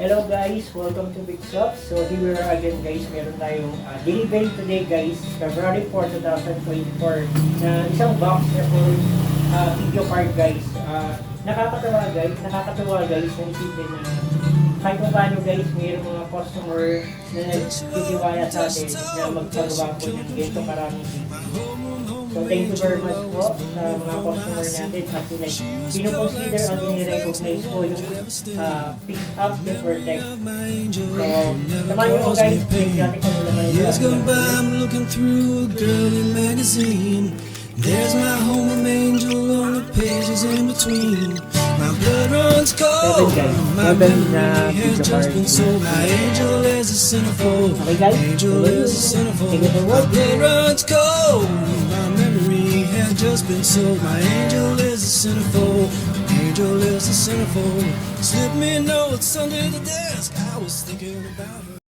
Hello guys, welcome to Big Shop. So here we are again guys, meron tayong delivery today guys, February 4, 2024 na isang box na full video card guys. Nakakatawa guys na isipin na kahit kung paano guys, mayroong mga customer na nagtitiwala sa atin na magpagawa po ng ganito karaming video. So thank you very much po sa mga customer natin kasi like, pinoconsider ang i-recognize po yung pick up the protect. So, naman yung guys, check natin kung naman yung I'm looking through a girly magazine. There's my home angel on the pages in between. My blood runs cold. My memory has just been sold. My angel is a centerfold. Angel is a centerfold. My blood runs cold. My memory has just been sold. My angel is a centerfold. Angel is a centerfold. Slip me a note under the desk. I was thinking about her.